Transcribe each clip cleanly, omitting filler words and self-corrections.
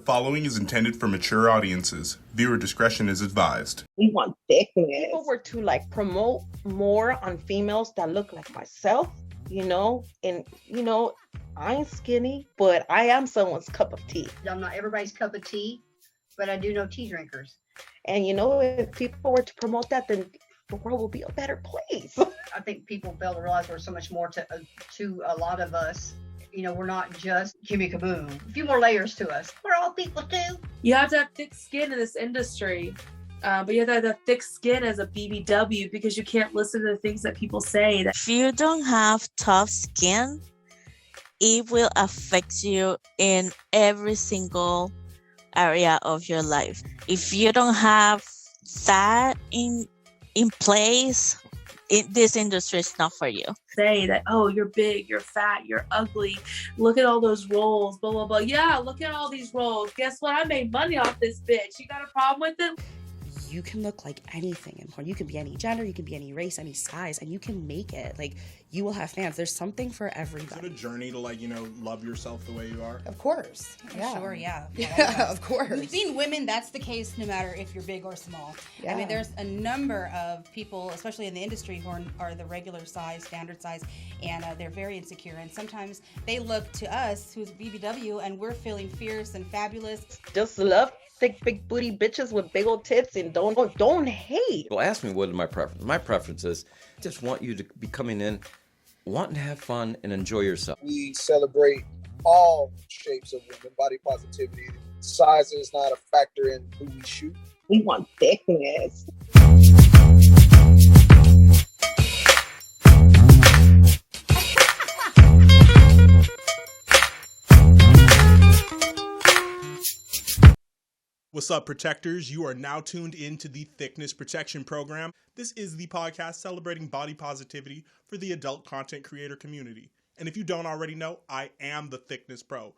following is intended for mature audiences. Viewer discretion is advised. We want thickness. People were to like promote more on females that look like myself, and I ain't skinny, but I am someone's cup of tea. I'm not everybody's cup of tea, but I do know tea drinkers. And if people were to promote that, then the world will be a better place. I think people fail to realize there's so much more to a lot of us. We're not just Kimmy Kaboom. A few more layers to us. We're all people too. You have to have thick skin in this industry. But you have to have that thick skin as a BBW because you can't listen to the things that people say. If you don't have tough skin, it will affect you in every single area of your life. If you don't have that in place, this industry is not for you. Say that, oh, you're big, you're fat, you're ugly. Look at all those roles, blah, blah, blah. Yeah, look at all these roles. Guess what? I made money off this bitch. You got a problem with it? You can look like anything in porn. You can be any gender, you can be any race, any size, and you can make it. Like, you will have fans. There's something for everybody. Is it a journey to love yourself the way you are? Of course. Yeah. Sure, yeah. Yeah, of course. We've seen women, that's the case no matter if you're big or small. Yeah. I mean, there's a number of people, especially in the industry, who are the regular size, standard size, and they're very insecure. And sometimes they look to us, who's BBW, and we're feeling fierce and fabulous. Just love thick, big booty bitches with big old tits and don't hate. Well, ask me what is my preference. My preference is just want you to be coming in, wanting to have fun and enjoy yourself. We celebrate all shapes of women, body positivity. Size is not a factor in who we shoot. We want thickness. What's up, protectors? You are now tuned into the Thiccness Protection Program. This is the podcast celebrating body positivity for the adult content creator community. And if you don't already know, I am the Thiccness Pro.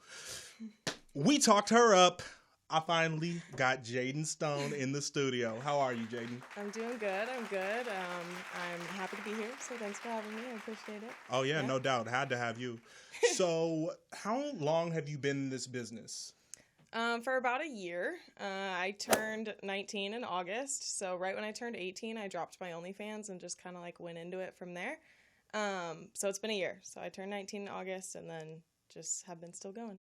We talked her up. I finally got Jadynn Stone in the studio. How are you, Jadynn? I'm doing good. I'm good. I'm happy to be here, so thanks for having me. I appreciate it. Oh, yeah, no doubt. Had to have you. So how long have you been in this business? For about a year. I turned 19 in August, so right when I turned 18, I dropped my OnlyFans and just kind of went into it from there. So it's been a year. So I turned 19 in August and then just have been still going.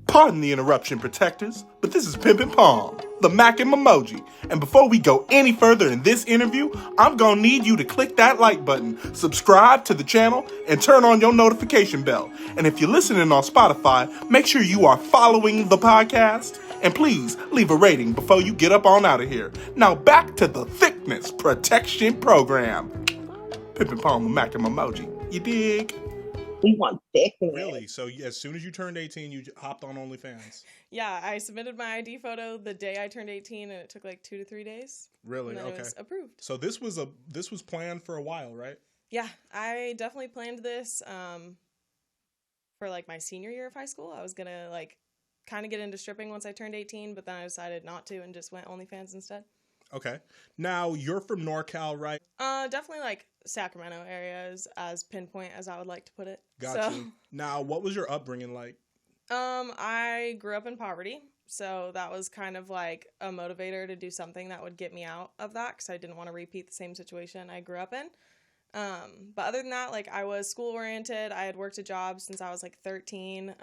Pardon the interruption, protectors, but this is Pimpin' Palm, the Mac and Memoji. And before we go any further in this interview, I'm gonna need you to click that like button, subscribe to the channel, and turn on your notification bell. And if you're listening on Spotify, make sure you are following the podcast. And please leave a rating before you get up on out of here. Now back to the Thiccness Protection Program. Pimpin' Palm, the Mac and Memoji. You dig? We want thickness. Really? So as soon as you turned 18, you hopped on OnlyFans? Yeah, I submitted my ID photo the day I turned 18, and it took 2 to 3 days. Really? And then Okay. It was approved. So this was planned for a while, right? Yeah, I definitely planned this for my senior year of high school. I was gonna kind of get into stripping once I turned 18, but then I decided not to and just went OnlyFans instead. Okay. Now you're from NorCal, right? Definitely Sacramento area is as pinpoint as I would like to put it. Got you. Now, what was your upbringing like? I grew up in poverty, so that was kind of a motivator to do something that would get me out of that because I didn't want to repeat the same situation I grew up in. But other than that, I was school oriented. I had worked a job since I was 13,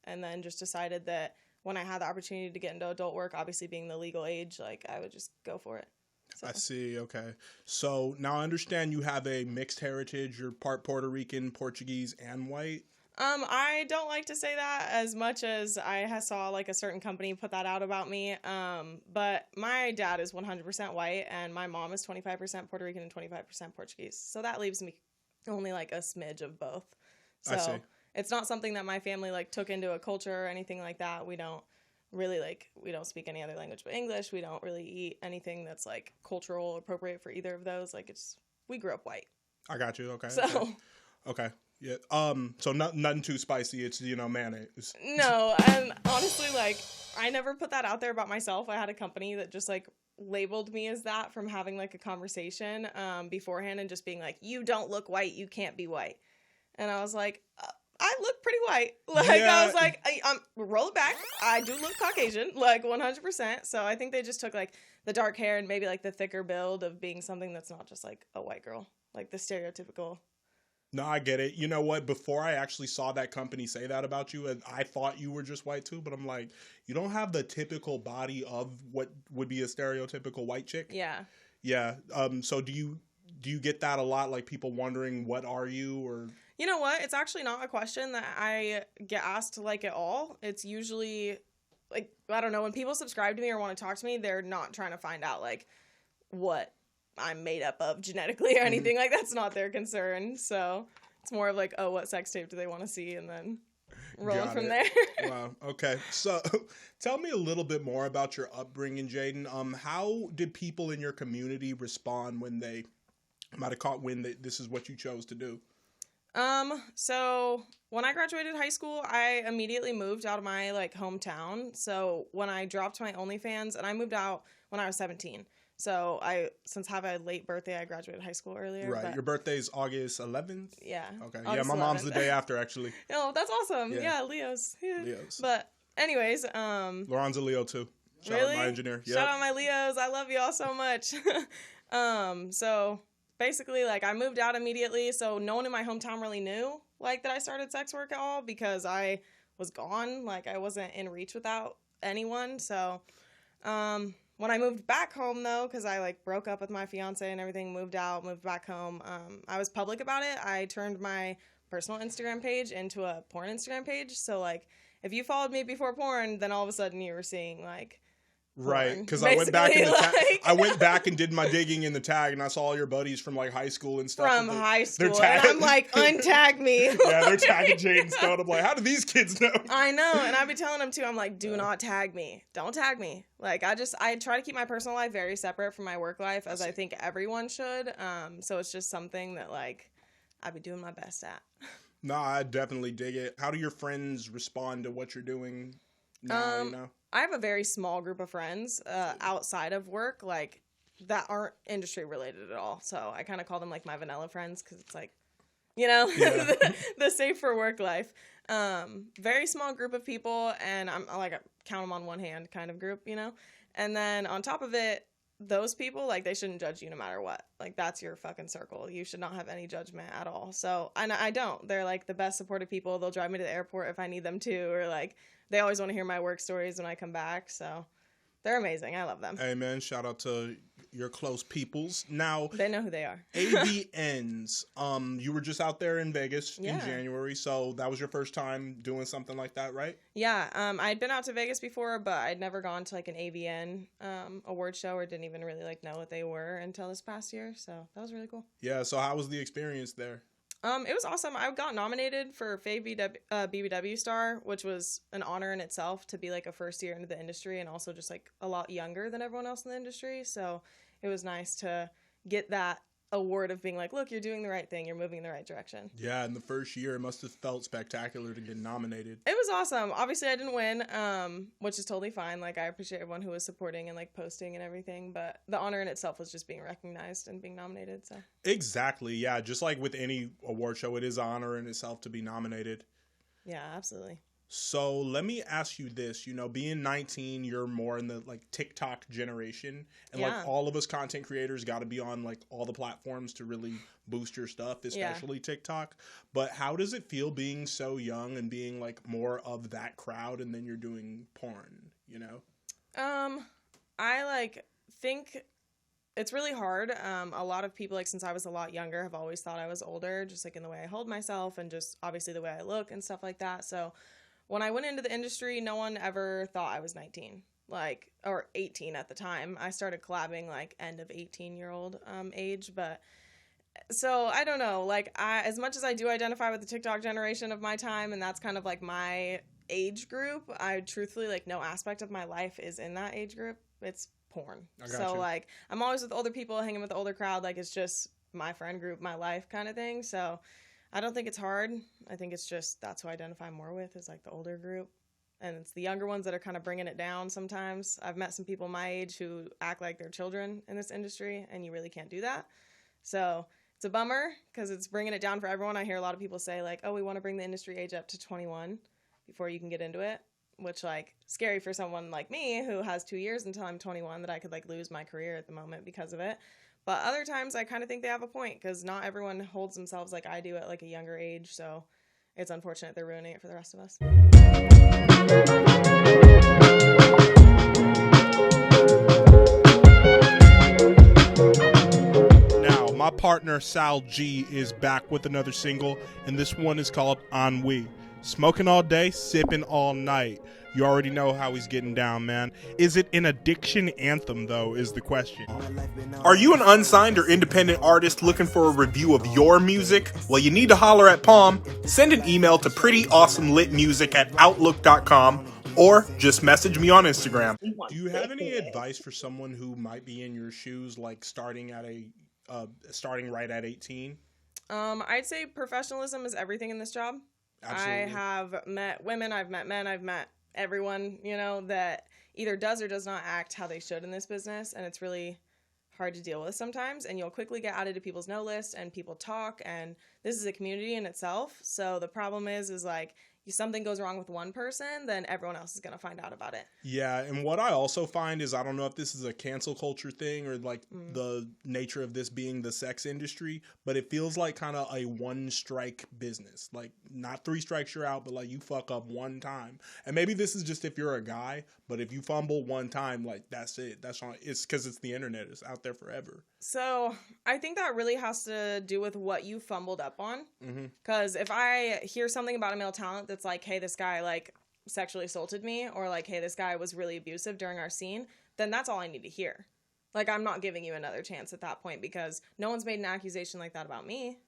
and then just decided that when I had the opportunity to get into adult work, obviously being the legal age, I would just go for it. So. I see. Okay. So now I understand you have a mixed heritage. You're part Puerto Rican, Portuguese, and white. I don't like to say that as much as I saw a certain company put that out about me. But my dad is 100% white and my mom is 25% Puerto Rican and 25% Portuguese. So that leaves me only a smidge of both. So I see. It's not something that my family took into a culture or anything like that. We don't really we don't speak any other language but English. We don't really eat anything that's cultural appropriate for either of those. We grew up white. I got you. Okay. So okay. Yeah. So nothing too spicy. It's mayonnaise. No, and honestly, I never put that out there about myself. I had a company that just labeled me as that from having a conversation beforehand and just being you don't look white, you can't be white. And I was I look pretty white. Like, I was like, roll it back. I do look Caucasian, like 100%. So I think they just took like the dark hair and maybe like the thicker build of being something that's not just like a white girl, like the stereotypical. No, I get it. You know what? Before I actually saw that company say that about you, and I thought you were just white too, but I'm like, you don't have the typical body of what would be a stereotypical white chick. Yeah. Yeah. So do you get that a lot? Like people wondering, what are you? Or you know what? It's actually not a question that I get asked like at all. It's usually like, I don't know, when people subscribe to me or want to talk to me, they're not trying to find out like what I'm made up of genetically or anything. Like that's not their concern. So it's more of like, oh, what sex tape do they want to see, and then rolling from there. Wow. Okay. So tell me a little bit more about your upbringing, Jadynn. How did people in your community respond when they might have caught wind that this is what you chose to do? So when I graduated high school, I immediately moved out of my like hometown. So when I dropped my OnlyFans, and I moved out when I was 17. So since I have a late birthday, I graduated high school earlier. Right. Your birthday is August 11th? Yeah. Okay. August yeah, my mom's 11th. the day after, actually. Oh, that's awesome. Yeah, Leos. Yeah. Leos. But anyways, Lauren's a Leo too. Shout out my engineer. Yep. Shout out my Leos. I love y'all so much. So basically, like, I moved out immediately, so no one in my hometown really knew, like, that I started sex work at all, because I was gone. Like, I wasn't in reach without anyone. So when I moved back home, though, because I, like, broke up with my fiance and everything, moved back home, I was public about it. I turned my personal Instagram page into a porn Instagram page. So, like, if you followed me before porn, then all of a sudden you were seeing, like, right, because I went back in the tag. I went back and did my digging in the tag, and I saw all your buddies from like high school and stuff. From high school, and I'm like, untag me. Yeah, they're tagging Jadynn Stone. I'm like, how do these kids know? I know, and I'd be telling them too. I'm like, do not tag me. Don't tag me. Like, I try to keep my personal life very separate from my work life, as I think everyone should. So it's just something that like I'd be doing my best at. No, I definitely dig it. How do your friends respond to what you're doing now? You know? I have a very small group of friends outside of work, like, that aren't industry related at all. So I kind of call them like my vanilla friends, because it's like, you know, the safe for work life. Very small group of people, and I'm like a count them on one hand kind of group, you know. And then on top of it, those people, like, they shouldn't judge you no matter what. Like, that's your fucking circle. You should not have any judgment at all. So I don't. They're like the best supportive people. They'll drive me to the airport if I need them to, or like, they always want to hear my work stories when I come back. So they're amazing. I love them. Hey, man, shout out to your close peoples. Now, they know who they are. AVNs. You were just out there in Vegas in January, so that was your first time doing something like that, right? Yeah. I'd been out to Vegas before, but I'd never gone to like an AVN award show, or didn't even really like know what they were until this past year. So that was really cool. Yeah. So how was the experience there? It was awesome. I got nominated for BBW Star, which was an honor in itself, to be like a first year into the industry, and also just like a lot younger than everyone else in the industry. So it was nice to get that award of being like, look, you're doing the right thing. You're moving in the right direction. Yeah. In the first year, it must have felt spectacular to get nominated. It was awesome. Obviously I didn't win, which is totally fine. Like, I appreciate everyone who was supporting and like posting and everything, but the honor in itself was just being recognized and being nominated. So exactly. Yeah. Just like with any award show, it is an honor in itself to be nominated. Yeah, absolutely. So let me ask you this, you know, being 19, you're more in the like TikTok generation, and like all of us content creators got to be on like all the platforms to really boost your stuff, especially TikTok. But how does it feel being so young and being like more of that crowd, and then you're doing porn, you know? I like think it's really hard. A lot of people, like, since I was a lot younger, have always thought I was older, just like in the way I hold myself and just obviously the way I look and stuff like that. So when I went into the industry, no one ever thought I was 19, like, or 18 at the time. I started collabing like end of 18-year-old age, but so I don't know. Like, as much as I do identify with the TikTok generation of my time, and that's kind of like my age group, I truthfully, like, no aspect of my life is in that age group. It's porn. So like, I'm always with older people, hanging with the older crowd. Like, it's just my friend group, my life kind of thing. So I don't think it's hard. I think it's just that's who I identify more with, is like the older group. And it's the younger ones that are kind of bringing it down sometimes. I've met some people my age who act like they're children in this industry, and you really can't do that. So It's a bummer because it's bringing it down for everyone. I hear a lot of people say like, oh, we want to bring the industry age up to 21 before you can get into it, which like scary for someone like me who has 2 years until I'm 21 that I could like lose my career at the moment because of it. But other times I kind of think they have a point because not everyone holds themselves like I do at like a younger age. So it's unfortunate they're ruining it for the rest of us. Now, my partner Sal G is back with another single, and this one is called Ennui. Smoking all day, sipping all night. You already know how he's getting down, man. Is it an addiction anthem, though, is the question. Are you an unsigned or independent artist looking for a review of your music? Well, you need to holler at Palm. Send an email to prettyawesomelitmusic@outlook.com or just message me on Instagram. Do you have any advice for someone who might be in your shoes, like starting right at 18? I'd say professionalism is everything in this job. Absolutely. I have met women, I've met men, I've met everyone, you know, that either does or does not act how they should in this business, and it's really hard to deal with sometimes, and you'll quickly get added to people's no list, and people talk, and this is a community in itself. So the problem is like, if something goes wrong with one person, then everyone else is going to find out about it. Yeah, and what I also find is, I don't know if this is a cancel culture thing or like the nature of this being the sex industry, but it feels like kind of a one strike business. Like not 3 strikes you're out, but like you fuck up one time. And maybe this is just if you're a guy, but if you fumble one time, like that's it. That's all. It's because it's the internet. It's out there forever. So I think that really has to do with what you fumbled up on. Because if I hear something about a male talent that's like, hey, this guy like sexually assaulted me, or like, hey, this guy was really abusive during our scene, then that's all I need to hear. Like, I'm not giving you another chance at that point because no one's made an accusation like that about me.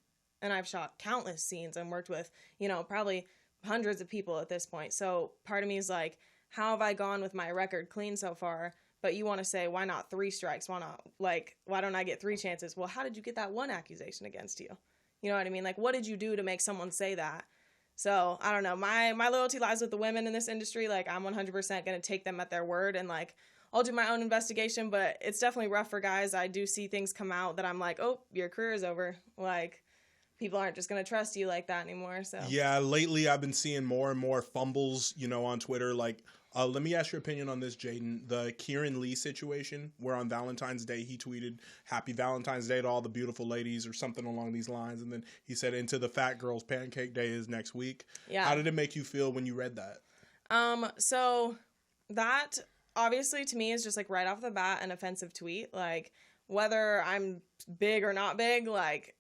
And I've shot countless scenes and worked with, you know, probably hundreds of people at this point. So part of me is like, how have I gone with my record clean so far? But you want to say, why not 3 strikes? Why not, like, why don't I get 3 chances? Well, how did you get that one accusation against you? You know what I mean? Like, what did you do to make someone say that? So, I don't know. My loyalty lies with the women in this industry. Like, I'm 100% going to take them at their word, and, like, I'll do my own investigation, but it's definitely rough for guys. I do see things come out that I'm like, oh, your career is over. Like, people aren't just going to trust you like that anymore. So yeah, lately I've been seeing more and more fumbles, you know, on Twitter. Like, let me ask your opinion on this, Jadynn. The Kieran Lee situation, where on Valentine's Day he tweeted, "Happy Valentine's Day to all the beautiful ladies," or something along these lines, and then he said, "Into the fat girls, pancake day is next week." Yeah. How did it make you feel when you read that? So that obviously to me is just like right off the bat an offensive tweet. Like, whether I'm big or not big, like,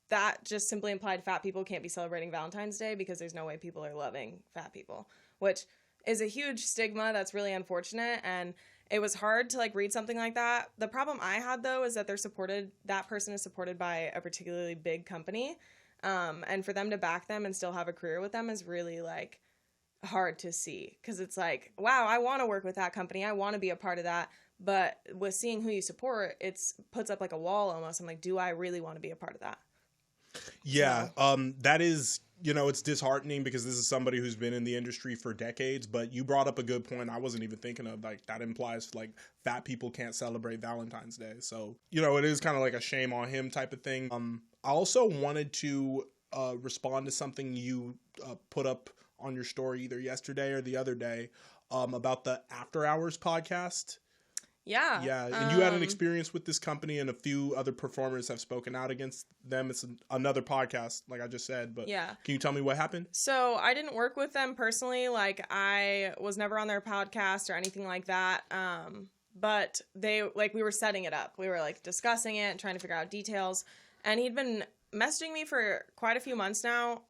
that just simply implied fat people can't be celebrating Valentine's Day because there's no way people are loving fat people, which is a huge stigma that's really unfortunate. And it was hard to like read something like that. The problem I had though is that that person is supported by a particularly big company. And for them to back them and still have a career with them is really like hard to see, because it's like, wow, I want to work with that company. I want to be a part of that. But with seeing who you support, it's puts up like a wall almost. I'm like, do I really want to be a part of that? Yeah, that is, you know, it's disheartening because this is somebody who's been in the industry for decades, but you brought up a good point I wasn't even thinking of. Like, that implies like fat people can't celebrate Valentine's Day. So, you know, it is kind of like a shame on him type of thing. I also wanted to respond to something you put up on your story either yesterday or the other day about the After Hours podcast. Yeah. Yeah, and you had an experience with this company, and a few other performers have spoken out against them. It's another podcast, like I just said, but yeah. Can you tell me what happened? So I didn't work with them personally. Like, I was never on their podcast or anything like that. But we were setting it up. We were like discussing it and trying to figure out details. And he'd been messaging me for quite a few months now,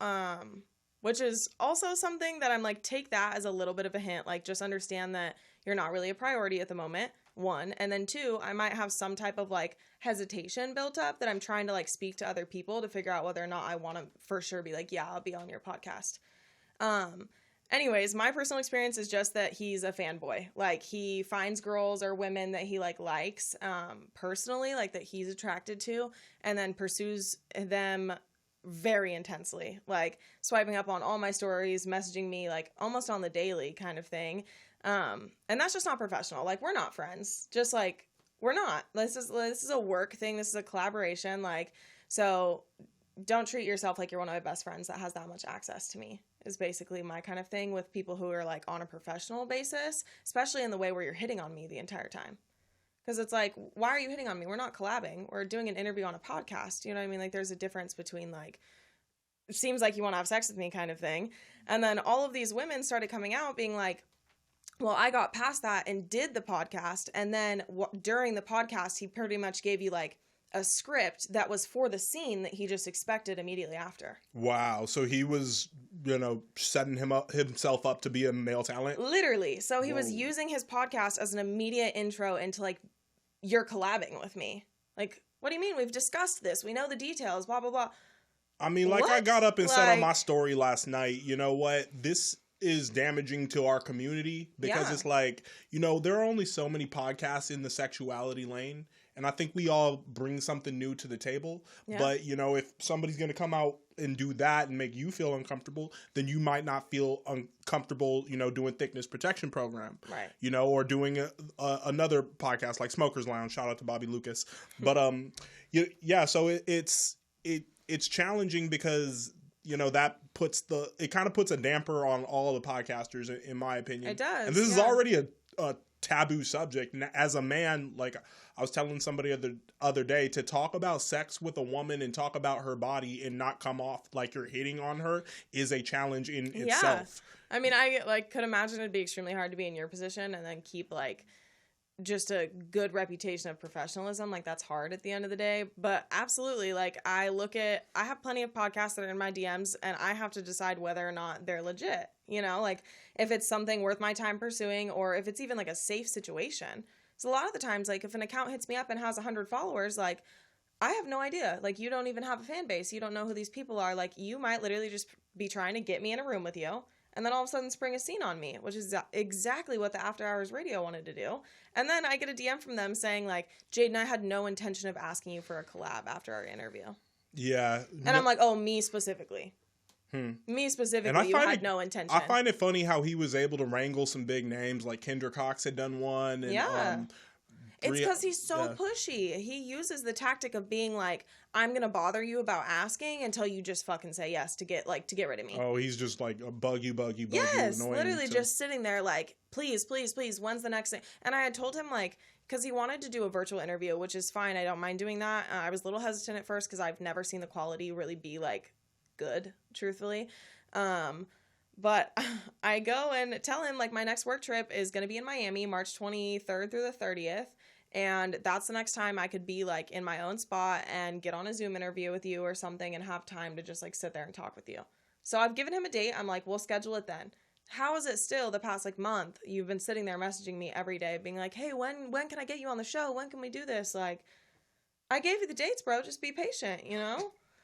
which is also something that I'm like, take that as a little bit of a hint. Like, just understand that you're not really a priority at the moment. 1, and then 2, I might have some type of like hesitation built up that I'm trying to like speak to other people to figure out whether or not I want to for sure be like, yeah, I'll be on your podcast. Anyways, my personal experience is just that he's a fanboy. Like, he finds girls or women that he like likes personally, like that he's attracted to, and then pursues them very intensely, like swiping up on all my stories, messaging me like almost on the daily kind of thing. And that's just not professional. Like, we're not friends. Just like, we're not. This is a work thing. This is a collaboration. Like, So don't treat yourself like you're one of my best friends that has that much access to me, is basically my kind of thing with people who are like on a professional basis, especially in the way where you're hitting on me the entire time. Because it's like, why are you hitting on me? We're not collabing. We're doing an interview on a podcast. You know what I mean? Like, there's a difference between, like, it seems like you want to have sex with me kind of thing. And then all of these women started coming out being like, well, I got past that and did the podcast. And then during the podcast, he pretty much gave you, like, a script that was for the scene that he just expected immediately after. Wow. So he was, setting himself up to be a male talent? Literally. So he was using his podcast as an immediate intro into, like, you're collabing with me. Like, what do you mean? We've discussed this. We know the details, blah, blah, blah. I mean, like, what? I got up and said on my story last night, you know what? This is damaging to our community because it's like, there are only so many podcasts in the sexuality lane. And I think we all bring something new to the table. Yeah. But, if somebody's going to come out and do that and make you feel uncomfortable, then you might not feel uncomfortable, doing Thiccness protection program. Right. Or doing another podcast like Smokers Lounge. Shout out to Bobby Lucas. But, so it's challenging because, that it kind of puts a damper on all the podcasters, in my opinion. It does. And this is already a taboo subject. And as a man, like I was telling somebody the other day, to talk about sex with a woman and talk about her body and not come off like you're hitting on her is a challenge in itself. I mean, I could imagine it'd be extremely hard to be in your position and then keep just a good reputation of professionalism. Like, that's hard at the end of the day. But absolutely, I have plenty of podcasts that are in my DMs and I have to decide whether or not they're legit, if it's something worth my time pursuing or if it's even a safe situation. So a lot of the times, if an account hits me up and has 100 followers, I have no idea. You don't even have a fan base. You don't know who these people are. You might literally just be trying to get me in a room with you and then all of a sudden spring a scene on me, which is exactly what the After Hours Radio wanted to do. And then I get a DM from them saying, Jadynn, I had no intention of asking you for a collab after our interview. Yeah. And I'm like, oh, me specifically. Me specifically, you had no intention. I find it funny how he was able to wrangle some big names, like Kendra Cox had done one. And, it's because he's so pushy. He uses the tactic of being like, I'm going to bother you about asking until you just fucking say yes to get rid of me. Oh, he's just a bug you. Yes, annoying, literally just sitting there please, please, please, when's the next thing? And I had told him because he wanted to do a virtual interview, which is fine. I don't mind doing that. I was a little hesitant at first because I've never seen the quality really be good, truthfully. But I go and tell him my next work trip is going to be in Miami, March 23rd through the 30th. And that's the next time I could be in my own spot and get on a Zoom interview with you or something and have time to just sit there and talk with you. So I've given him a date. I'm like, we'll schedule it then. How is it still the past month? You've been sitting there messaging me every day being like, hey, when can I get you on the show? When can we do this? I gave you the dates, bro. Just be patient,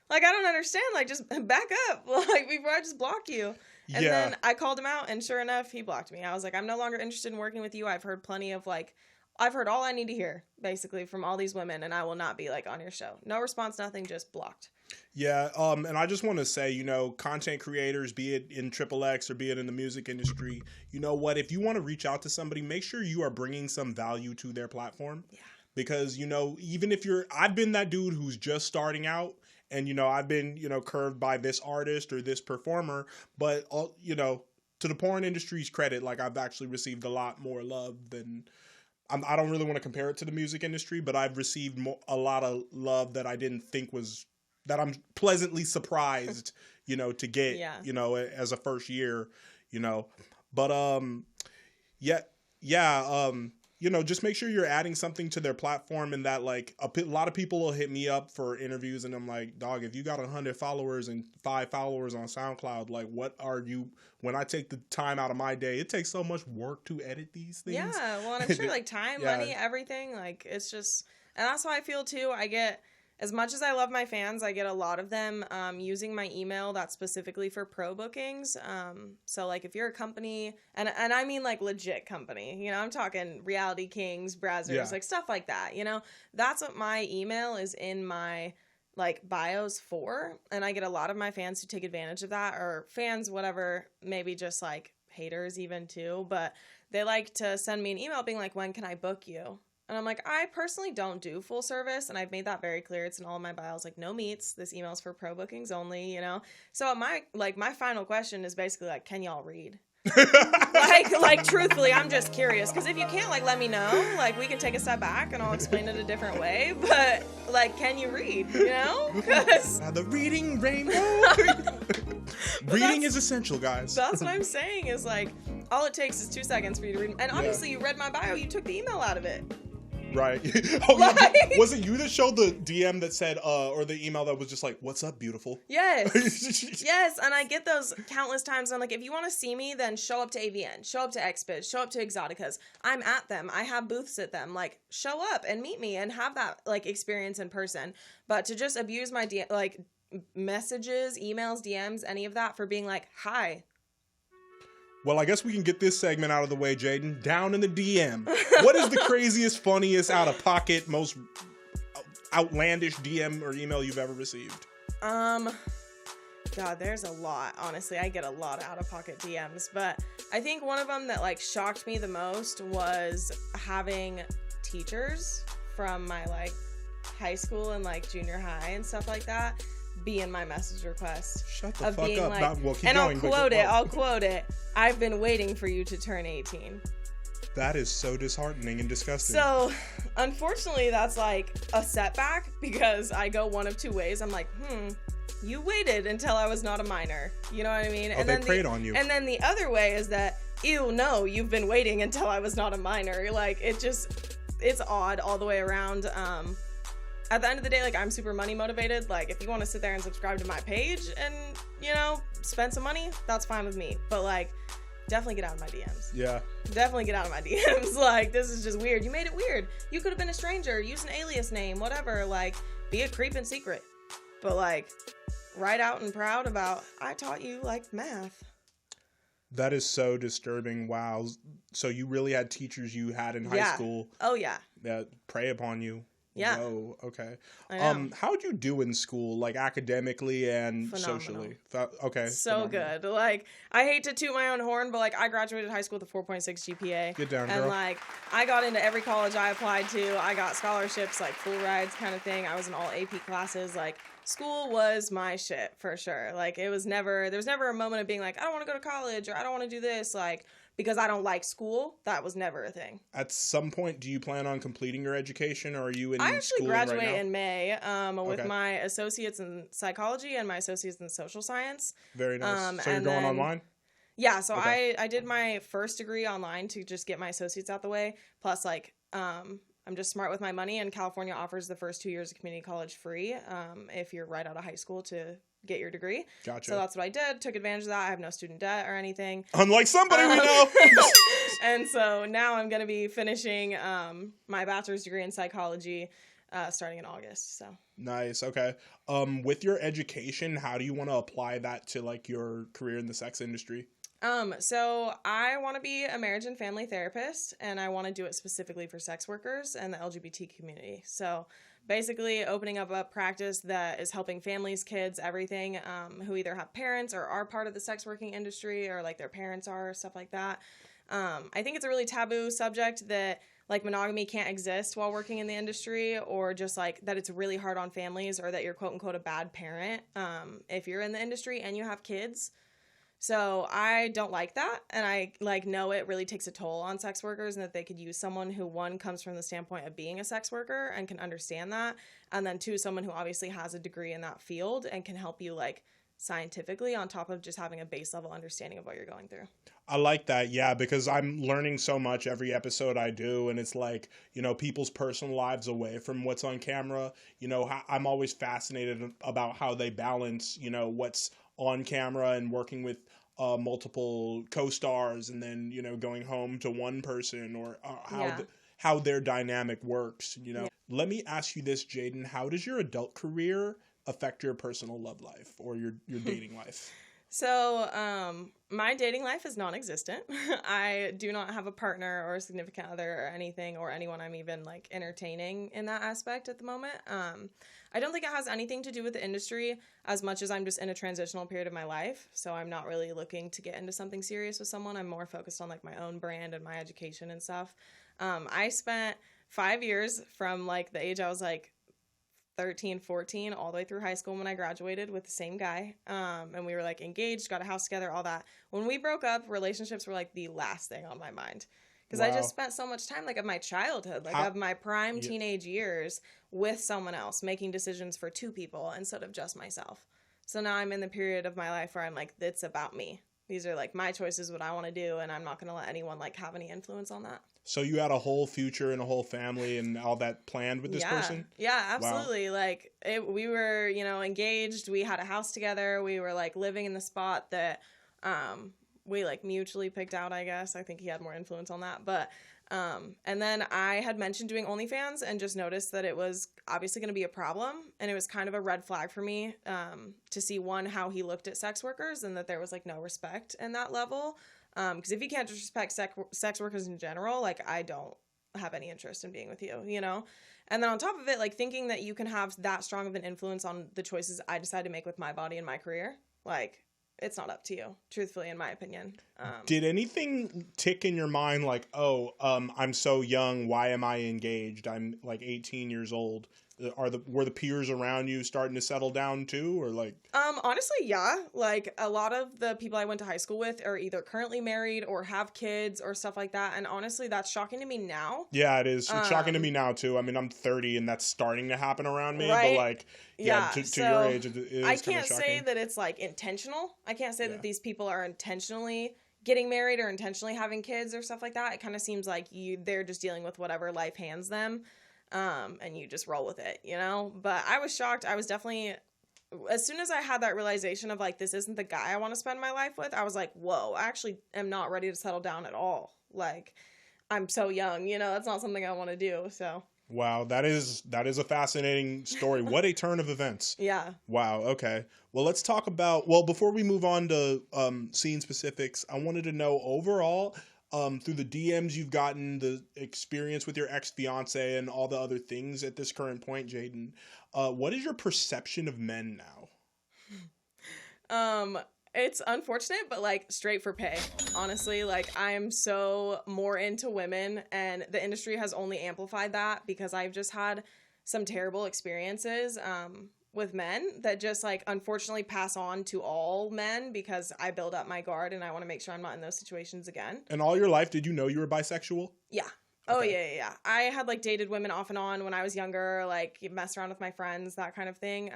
I don't understand. Just back up. Before I just block you. And then I called him out, and sure enough, he blocked me. I was like, I'm no longer interested in working with you. I've heard plenty of, I've heard all I need to hear, basically, from all these women, and I will not be, on your show. No response, nothing, just blocked. Yeah, and I just want to say, content creators, be it in XXX or be it in the music industry, you know what? If you want to reach out to somebody, make sure you are bringing some value to their platform. Yeah. Because, even if I've been that dude who's just starting out, and, I've been, curved by this artist or this performer, but, to the porn industry's credit, I've actually received a lot more love than, I don't really want to compare it to the music industry, but I've received a lot of love that I didn't think that I'm pleasantly surprised, to get, as a first year, but, just make sure you're adding something to their platform, and that a lot of people will hit me up for interviews and I'm like, dog, if you got 100 followers and 5 followers on SoundCloud, what are you, when I take the time out of my day, it takes so much work to edit these things. Yeah. Well, and I'm sure time, money, everything, it's just, and that's how I feel too. I get, as much as I love my fans, I get a lot of them using my email that's specifically for pro bookings. So if you're a company, and I mean legit company, I'm talking Reality Kings, Brazzers, stuff like that, that's what my email is in my bios for. And I get a lot of my fans who take advantage of that, or fans, whatever, maybe just haters even too, but they like to send me an email being when can I book you? And I'm like, I personally don't do full service, and I've made that very clear. It's in all of my bios, like, no meets. This email's for pro bookings only, you know? So my final question is basically like, can y'all read? like truthfully, I'm just curious, because if you can't, like, let me know. Like, we can take a step back and I'll explain it a different way. But like, can you read? You know? Because the reading rainbow. Reading is essential, guys. That's what I'm saying. Is like, all it takes is 2 seconds for you to read. And obviously, you read my bio. You took the email out of it. Right. Oh, yeah. Was it you that showed the DM that said, or the email that was just like, "What's up, beautiful"? Yes. Yes, and I get those countless times. I'm like, if you want to see me, then show up to AVN, show up to XBiz, show up to Exoticas. I'm at them. I have booths at them. Like, show up and meet me and have that, like, experience in person. But to just abuse my messages, emails, DMs, any of that for being like, hi. Well, I guess we can get this segment out of the way, Jadynn. Down in the DM. What is the craziest, funniest, out-of-pocket, most outlandish DM or email you've ever received? God, there's a lot. Honestly, I get a lot of out-of-pocket DMs. But I think one of them that, like, shocked me the most was having teachers from my, like, high school and, like, junior high and stuff like that be in my message request. Shut the fuck up. Like, well, keep and going, I'll quote it. I've been waiting for you to turn 18. That is so disheartening and disgusting. So, unfortunately, that's like a setback because I go one of two ways. I'm like, you waited until I was not a minor. You know what I mean? Oh, and they preyed on you. And then the other way is that, ew, no, you've been waiting until I was not a minor. Like, it's odd all the way around. At the end of the day, like, I'm super money motivated. Like, if you want to sit there and subscribe to my page and, you know, spend some money, that's fine with me. But, like, definitely get out of my DMs. Yeah. Definitely get out of my DMs. Like, this is just weird. You made it weird. You could have been a stranger. Use an alias name, whatever. Like, be a creep in secret. But, like, write out and proud about, I taught you, like, math. That is so disturbing. Wow. So you really had teachers you had in high school. Oh, yeah. That prey upon you. Yeah. Oh, okay. I know. How'd you do in school, like academically and Phenomenal. socially? Okay. So phenomenal. good. Like, I hate to toot my own horn, but, like, I graduated high school with a 4.6 GPA. Get down, and girl. Like, I got into every college I applied to. I got scholarships, like full rides kind of thing. I was in all AP classes. Like, school was my shit for sure. Like, there was never a moment of being like, I don't want to go to college or I don't want to do this. Like, because I don't like school, that was never a thing. At some point, do you plan on completing your education, or are you in I actually schooling right graduate now? in May with Okay. my associates in psychology and my associates in social science. Very nice. So you're and going then- online? Yeah, so Okay. I did my first degree online to just get my associates out the way. Plus, like, I'm just smart with my money, and California offers the first 2 years of community college free if you're right out of high school to get your degree. Gotcha. So that's what I did. Took advantage of that. I have no student debt or anything. Unlike somebody we know. And so now I'm going to be finishing my bachelor's degree in psychology starting in August. So Nice. Okay. With your education, how do you want to apply that to, like, your career in the sex industry? So I want to be a marriage and family therapist, and I want to do it specifically for sex workers and the LGBT community. So basically opening up a practice that is helping families, kids, everything, who either have parents or are part of the sex working industry, or like their parents are, stuff like that. I think it's a really taboo subject that, like, monogamy can't exist while working in the industry, or just like that it's really hard on families, or that you're quote unquote a bad parent if you're in the industry and you have kids. So I don't like that, and I know it really takes a toll on sex workers, and that they could use someone who, one, comes from the standpoint of being a sex worker and can understand that, and then two, someone who obviously has a degree in that field and can help you, like, scientifically, on top of just having a base level understanding of what you're going through. I like that, yeah, because I'm learning so much every episode I do, and it's like, you know, people's personal lives away from what's on camera. You know, I'm always fascinated about how they balance, you know, what's on camera and working with multiple co-stars, and then, you know, going home to one person, or how their dynamic works, you know. Yeah. Let me ask you this, Jadynn. How does your adult career affect your personal love life or your dating life? So, my dating life is non-existent. I do not have a partner or a significant other or anything, or anyone I'm even, like, entertaining in that aspect at the moment. I don't think it has anything to do with the industry as much as I'm just in a transitional period of my life. So I'm not really looking to get into something serious with someone. I'm more focused on, like, my own brand and my education and stuff. I spent 5 years from like the age I was like 13, 14, all the way through high school when I graduated with the same guy. And we were like engaged, got a house together, all that. When we broke up, relationships were like the last thing on my mind. Because I just spent so much time, like, of my childhood, like, of my prime teenage years with someone else, making decisions for two people instead of just myself. So now I'm in the period of my life where I'm like, it's about me. These are, like, my choices, what I want to do, and I'm not going to let anyone, like, have any influence on that. So you had a whole future and a whole family and all that planned with this person? Yeah, absolutely. Wow. Like, we were, you know, engaged. We had a house together. We were, like, living in the spot that we, like, mutually picked out, I guess. I think he had more influence on that. But, and then I had mentioned doing OnlyFans and just noticed that it was obviously going to be a problem. And it was kind of a red flag for me to see, one, how he looked at sex workers and that there was, like, no respect in that level. Because if you can't disrespect sex workers in general, like, I don't have any interest in being with you, you know? And then on top of it, like, thinking that you can have that strong of an influence on the choices I decide to make with my body and my career, like, it's not up to you, truthfully, in my opinion. Did anything tick in your mind like, oh, I'm so young, why am I engaged? I'm like 18 years old. Were the peers around you starting to settle down too, or like? Honestly, yeah. Like, a lot of the people I went to high school with are either currently married or have kids or stuff like that. And honestly, that's shocking to me now. Yeah, it is. It's shocking to me now too. I mean, I'm 30 and that's starting to happen around me, right? But like, to your age, it is I can't say that it's like intentional. I can't say that these people are intentionally getting married or intentionally having kids or stuff like that. It kind of seems like they're just dealing with whatever life hands them. And you just roll with it, you know? But I was shocked. I was definitely, as soon as I had that realization of like, this isn't the guy I want to spend my life with, I was like, whoa, I actually am not ready to settle down at all. Like, I'm so young, you know, that's not something I want to do, so. Wow, that is a fascinating story. What a turn of events. Yeah. Wow, okay. Well, let's talk about, well, before we move on to scene specifics, I wanted to know overall, through the DMs you've gotten, the experience with your ex-fiance and all the other things at this current point, Jadynn, what is your perception of men now? It's unfortunate, but like straight for pay, honestly. Like, I'm so more into women, and the industry has only amplified that because I've just had some terrible experiences with men that just like unfortunately pass on to all men because I build up my guard and I want to make sure I'm not in those situations again. And all your life, did you know you were bisexual? Yeah. Oh, yeah. I had like dated women off and on when I was younger, like mess around with my friends, that kind of thing.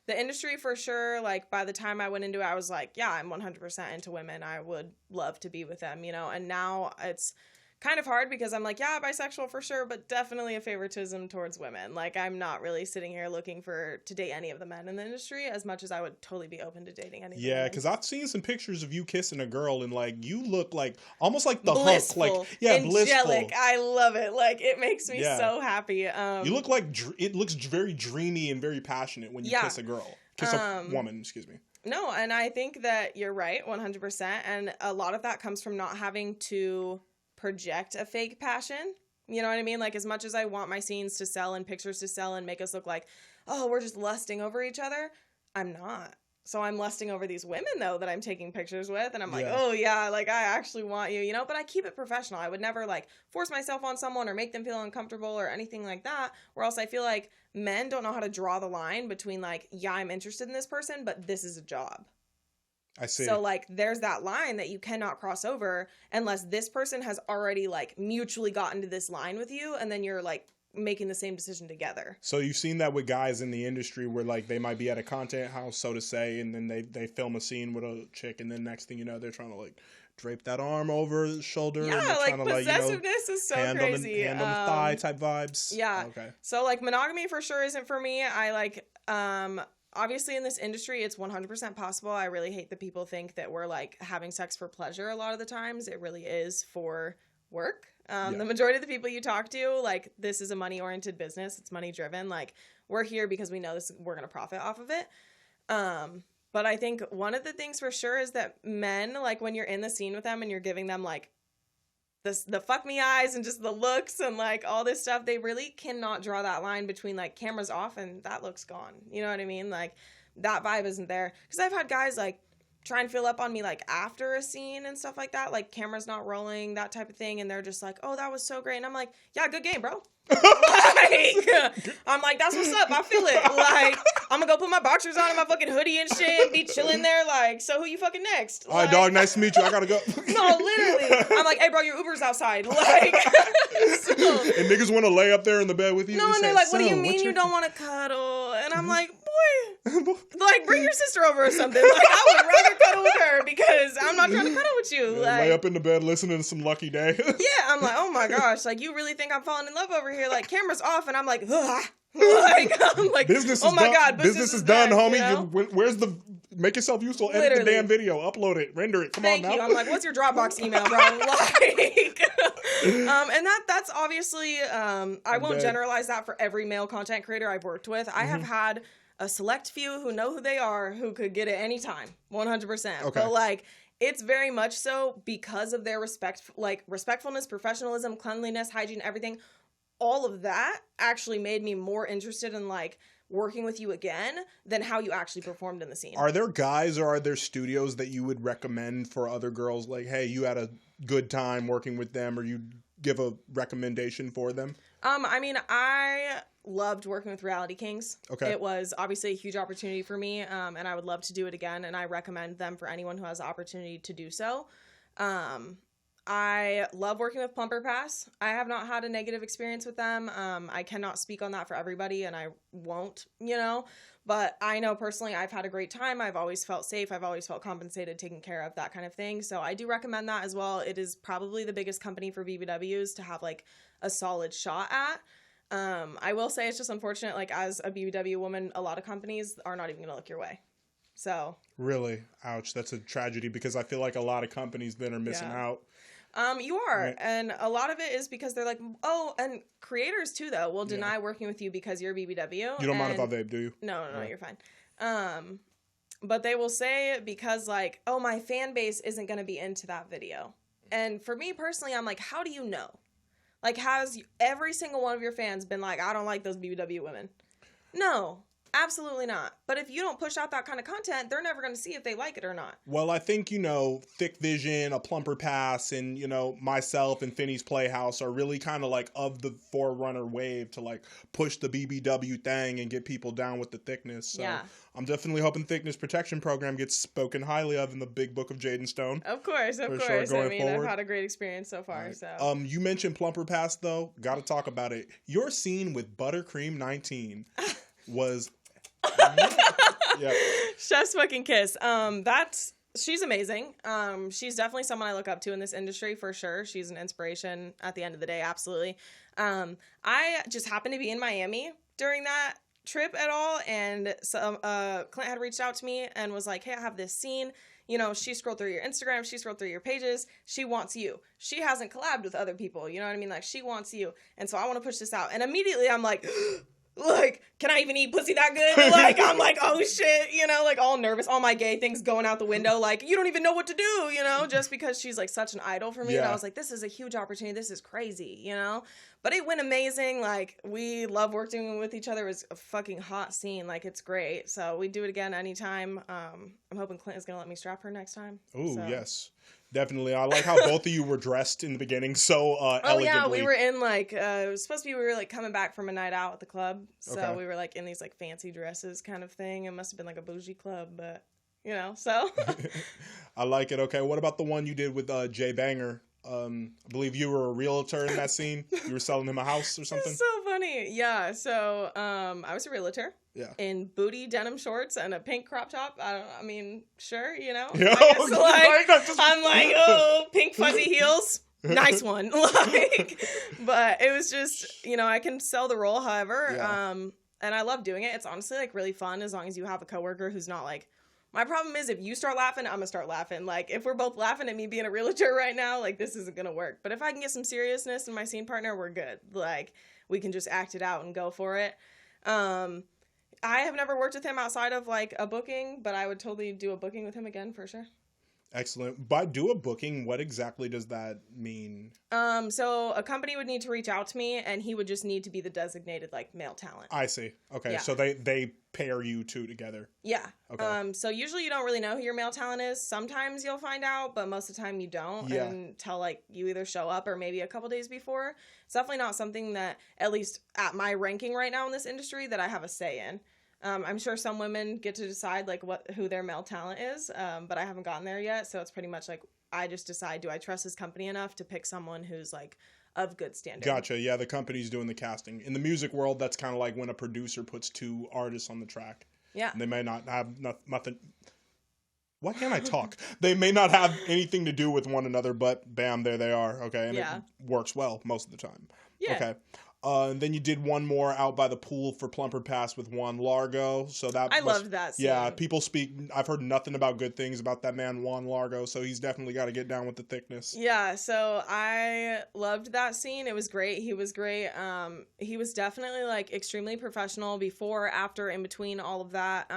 The industry for sure, like by the time I went into it, I was like, yeah, I'm 100% into women. I would love to be with them, you know? And now it's kind of hard because I'm like, yeah, bisexual for sure, but definitely a favoritism towards women. Like, I'm not really sitting here looking to date any of the men in the industry as much as I would totally be open to dating any of the men. Yeah, because I've seen some pictures of you kissing a girl and like you look like almost like the blissful, Hulk, like blissful. I love it. Like, it makes me so happy. You look like it looks very dreamy and very passionate when you kiss a girl, kiss a woman. Excuse me. No, and I think that you're right, 100%, and a lot of that comes from not having to project a fake passion. You know what I mean? Like, as much as I want my scenes to sell and pictures to sell and make us look like, oh, we're just lusting over each other, I'm not. So I'm lusting over these women, though, that I'm taking pictures with, and I'm like, oh, yeah, like, I actually want you, you know? But I keep it professional. I would never, like, force myself on someone or make them feel uncomfortable or anything like that, or else I feel like men don't know how to draw the line between, like, yeah, I'm interested in this person, but this is a job. I see. So, like, there's that line that you cannot cross over unless this person has already, like, mutually gotten to this line with you, and then you're, like, making the same decision together. So you've seen that with guys in the industry where, like, they might be at a content house, so to say, and then they film a scene with a chick, and then next thing you know, they're trying to, like, drape that arm over the shoulder. Yeah, and like, trying to, possessiveness is so crazy. Hand on the thigh type vibes. Yeah. Okay. So, like, monogamy for sure isn't for me. I, like, obviously in this industry, it's 100% possible. I really hate that people think that we're like having sex for pleasure a lot of the times. It really is for work. The majority of the people you talk to, like, this is a money-oriented business. It's money-driven. Like, we're here because we know we're going to profit off of it. But I think one of the things for sure is that men, like, when you're in the scene with them and you're giving them, like, the fuck me eyes and just the looks and like all this stuff, they really cannot draw that line between like cameras off and that look's gone. You know what I mean? Like, that vibe isn't there. Because I've had guys like try and fill up on me like after a scene and stuff like that, like camera's not rolling, that type of thing, and they're just like, oh, that was so great, and I'm like, yeah, good game, bro. Like, I'm like, that's what's up, I feel it. Like, I'm gonna go put my boxers on and my fucking hoodie and shit, be chilling there, like, so who you fucking next? All right, dog, nice to meet you, I gotta go. No, literally. I'm like, hey, bro, your Uber's outside. Like, so, and niggas want to lay up there in the bed with you. No, and they're like, what do you mean you don't want to cuddle? And I'm like, boy, like, bring your sister over or something. Like, I would rather cuddle with her because I'm not trying to cuddle with you. Yeah, like, lay up in the bed listening to some Lucky Day. Yeah, I'm like, oh my gosh, like, you really think I'm falling in love over here? Like, camera's off, and I'm like, ugh. Like, I'm like, business oh is my done. God, business is done, back, homie. you know? Where's the, make yourself useful, edit Literally. the damn video, upload it, render it, come Thank on you. now. I'm like, what's your Dropbox email, bro? Like, and that's obviously, I won't dead. generalize that for every male content creator I've worked with. I have had a select few who know who they are, who could get it anytime, 100%. Okay. But like, it's very much so because of their respectfulness, professionalism, cleanliness, hygiene, everything. All of that actually made me more interested in like working with you again than how you actually performed in the scene. Are there guys or are there studios that you would recommend for other girls? Like, hey, you had a good time working with them, or you give a recommendation for them? I mean, I loved working with Reality Kings. Okay. It was obviously a huge opportunity for me, and I would love to do it again, and I recommend them for anyone who has the opportunity to do so. I love working with Plumper Pass. I have not had a negative experience with them. I cannot speak on that for everybody, and I won't, but I know personally I've had a great time. I've always felt safe. I've always felt compensated, taken care of, that kind of thing. So I do recommend that as well. It is probably the biggest company for BBWs to have like a solid shot at. I will say it's just unfortunate, like as a BBW woman, a lot of companies are not even going to look your way. So Really? Ouch. That's a tragedy because I feel like a lot of companies then are missing out. You are. Right. And a lot of it is because they're like, oh, and creators too, though, will deny working with you because you're BBW. You don't mind if I vape, do you? No, Right. you're fine. But they will say because like, oh, my fan base isn't going to be into that video. And for me personally, I'm like, how do you know? Like, has every single one of your fans been like, I don't like those BBW women? No. Absolutely not. But if you don't push out that kind of content, they're never going to see if they like it or not. Well, I think, Thick Vision, a Plumper Pass, and, myself and Finny's Playhouse are really kind of like of the forerunner wave to like push the BBW thing and get people down with the Thiccness. So Yeah. I'm definitely hoping Thiccness Protection Program gets spoken highly of in the big book of Jadynn Stone. Of course. For sure, I going mean, forward. I've had a great experience so far. Right. So You mentioned Plumper Pass, though. Got to talk about it. Your scene with Buttercream 19 was... yeah. Chef's fucking kiss. She's amazing. She's definitely someone I look up to in this industry for sure. She's an inspiration at the end of the day. Absolutely. I just happened to be in Miami during that trip at all. And so, Clint had reached out to me and was like, hey, I have this scene. She scrolled through your Instagram. She scrolled through your pages. She wants you. She hasn't collabed with other people. You know what I mean? Like she wants you. And so I want to push this out. And immediately I'm like, like, can I even eat pussy that good? Like, I'm like, oh shit, like all nervous, all my gay things going out the window. Like, you don't even know what to do, just because she's like such an idol for me. Yeah. And I was like, this is a huge opportunity. This is crazy, but it went amazing. Like, we love working with each other. It was a fucking hot scene. Like, it's great. So we do it again anytime. I'm hoping Clint is going to let me strap her next time. Oh, so. Yes. Definitely. I like how both of you were dressed in the beginning so elegantly. Yeah, we were in like it was supposed to be we were like coming back from a night out at the club, so Okay. we were like in these like fancy dresses kind of thing. It must have been like a bougie club, but so I like it. Okay, what about the one you did with Jay Banger? I believe you were a realtor in that scene. You were selling him a house or something. It's so funny. Yeah, so I was a realtor. Yeah. In booty denim shorts and a pink crop top. Sure, Yeah, I guess, like, I'm like, oh, pink fuzzy heels. Nice one. But it was just, I can sell the role however. Yeah. And I love doing it. It's honestly like really fun as long as you have a coworker who's not like, my problem is if you start laughing, I'm gonna start laughing. Like if we're both laughing at me being a realtor right now, like this isn't gonna work. But if I can get some seriousness in my scene partner, we're good. Like we can just act it out and go for it. I have never worked with him outside of like a booking, but I would totally do a booking with him again for sure. Excellent. By do a booking, what exactly does that mean? So a company would need to reach out to me, and he would just need to be the designated like male talent. I see. Okay, Yeah. so they pair you two together. Yeah. Okay. So usually you don't really know who your male talent is. Sometimes you'll find out, but most of the time you don't Yeah. until like you either show up or maybe a couple days before. It's definitely not something that, at least at my ranking right now in this industry, that I have a say in. I'm sure some women get to decide like who their male talent is, but I haven't gotten there yet. So it's pretty much like I just decide, do I trust this company enough to pick someone who's like of good standard? Gotcha. Yeah, the company's doing the casting. In the music world, that's kind of like when a producer puts two artists on the track. Yeah. And they may not have nothing. Why can't I talk? They may not have anything to do with one another, but bam, there they are. Okay, and Yeah. it works well most of the time. Yeah. Okay. And then you did one more out by the pool for Plumper Pass with Juan Largo. So that I loved that scene. Yeah, people speak. I've heard nothing about good things about that man Juan Largo. So he's definitely got to get down with the thickness. Yeah, so I loved that scene. It was great. He was great. He was definitely like extremely professional before, after, in between all of that.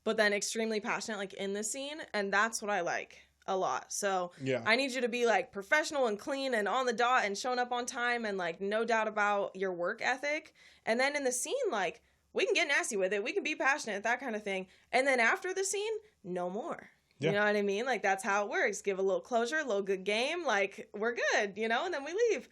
But then extremely passionate like in the scene, and that's what I like a lot. So Yeah. I need you to be like professional and clean and on the dot and showing up on time and like no doubt about your work ethic. And then in the scene, like we can get nasty with it. We can be passionate, that kind of thing. And then after the scene, no more. Yeah. You know what I mean? Like that's how it works. Give a little closure, a little good game. Like we're good, you know, and then we leave.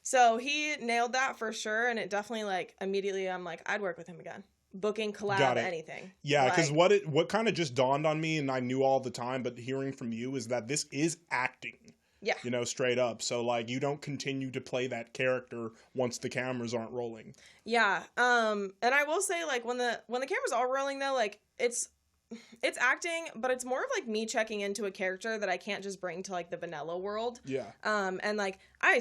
So he nailed that for sure. And it definitely like immediately I'm like, I'd work with him again. Booking, collab, Got it. anything. Yeah, because Like, what kind of just dawned on me, and I knew all the time, but hearing from you is that this is acting. Yeah. You know, straight up. So like you don't continue to play that character once the cameras aren't rolling. Yeah. And I will say like when the camera's all rolling though, like it's acting, but it's more of like me checking into a character that I can't just bring to like the vanilla world. Yeah. And like I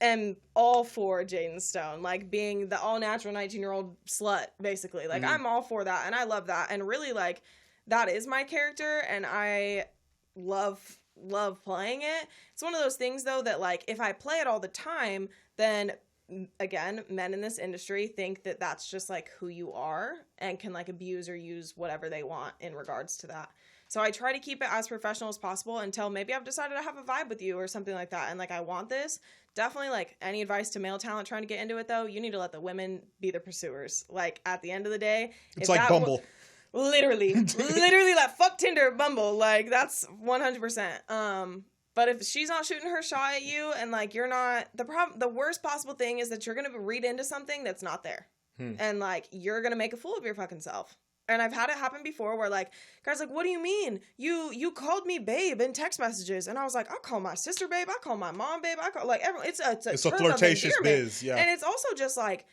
am all for Jadynn Stone, like being the all natural 19-year-old slut, basically. Like I'm all for that, and I love that, and really like that is my character, and I love playing it. It's one of those things though that like if I play it all the time, then again, men in this industry think that that's just like who you are and can like abuse or use whatever they want in regards to that. So I try to keep it as professional as possible until maybe I've decided to have a vibe with you or something like that. And like, I want this. Definitely like any advice to male talent trying to get into it though, you need to let the women be the pursuers. Like at the end of the day, It's like Bumble. Literally like fuck Tinder, Bumble. Like that's 100%. But if she's not shooting her shot at you and like you're not, the worst possible thing is that you're going to read into something that's not there. And like you're going to make a fool of your fucking self. And I've had it happen before where like guys like, what do you mean? You called me babe in text messages, and I was like, I'll call my sister babe, I call my mom babe, I call like everyone. It's a term flirtatious of biz, yeah. And it's also just like,